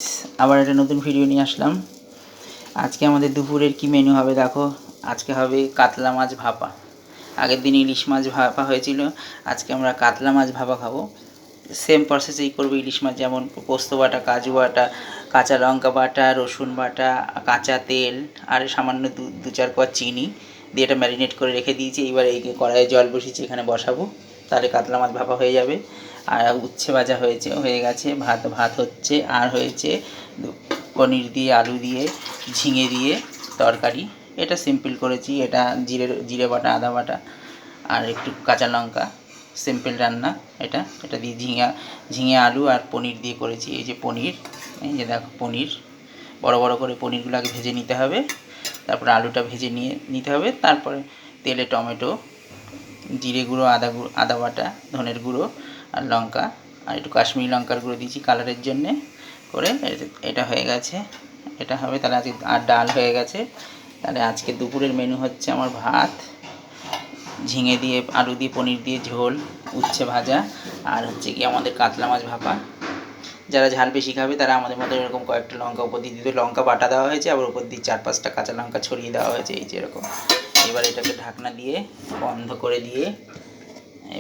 আবার একটা নতুন ভিডিও নিয়ে আসলাম। আজকে আমাদের দুপুরের কি মেনু হবে দেখো। আজকে হবে কাতলা মাছ ভাপা। আগের দিন ইলিশ মাছ ভাপা হয়েছিল, আজকে আমরা কাতলা মাছ ভাপা খাবো। সেম প্রসেসেই করবো। ইলিশ মাছ যেমন পোস্ত বাটা, কাজু বাটা, কাঁচা লঙ্কা বাটা, রসুন বাটা, কাঁচা তেল আর সামান্য দু চার কোয়া চিনি দিয়ে এটা ম্যারিনেট করে রেখে দিয়েছি। এইবার এই কড়াইয়ে জল বসিয়েছি, এখানে বসাবো, তাহলে কাতলা মাছ ভাপা হয়ে যাবে। আর উচ্ছে ভাজা হয়ে গেছে, ভাত হচ্ছে, আর হয়েছে পনির দিয়ে, আলু দিয়ে, ঝিঙে দিয়ে তরকারি। এটা সিম্পল করেছি। এটা জিরে বাটা, আদা বাটা আর একটু কাঁচা লঙ্কা, সিম্পল রান্না। এটা দিয়ে ঝিঙে আলু আর পনির দিয়ে করেছি। এই যে পনির, এই যে দেখো পনির, বড় বড় করে পনিরগুলো আগে ভেজে নিতে হবে, তারপরে আলুটা ভেজে নিতে হবে। তারপরে তেলে টমেটো, জিরে গুঁড়ো, আদা বাটা, ধনের গুঁড়ো আর লঙ্কা আর একটু কাশ্মীরি লঙ্কার গুঁড়ো দিয়েছি কালারের জন্যে করে। এটা হয়ে গেছে, এটা হবে। তাহলে আজকে আর ডাল হয়ে গেছে। তাহলে আজকে দুপুরের মেনু হচ্ছে আমার ভাত, ঝিঙে দিয়ে, আলু দিয়ে, পনির দিয়ে ঝোল, উচ্ছে ভাজা, আর হচ্ছে কি আমাদের কাতলা মাছ ভাপা। যারা ঝাল বেশি খাবে তারা আমাদের মতো এরকম কয়েকটা লঙ্কা উপর দিয়ে দিতে, লঙ্কা বাটা দেওয়া হয়েছে, আবার উপর দিয়ে 4-5টা কাঁচা লঙ্কা ছড়িয়ে দেওয়া হয়েছে, এই যে এরকম। এবার এটাকে ঢাকনা দিয়ে বন্ধ করে দিয়ে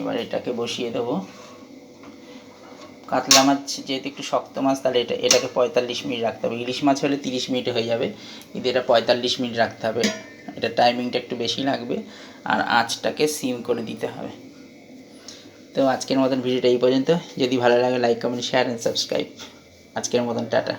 এবার এটাকে বসিয়ে দেবো। কাতলা মাছ যেহেতু একটু শক্ত মাছ, তাহলে এটাকে 45 মিনিট রাখতে হবে। ইলিশ মাছ হলে 30 মিনিটে হয়ে যাবে, কিন্তু এটা 45 মিনিট রাখতে হবে। এটা টাইমিংটা একটু বেশি লাগবে, আর আঁচটাকে সিম করে দিতে হবে। তো আজকের মতন ভিডিওটা এই পর্যন্ত। যদি ভালো লাগে like, comment, share and subscribe. আজকের মতন টাটা।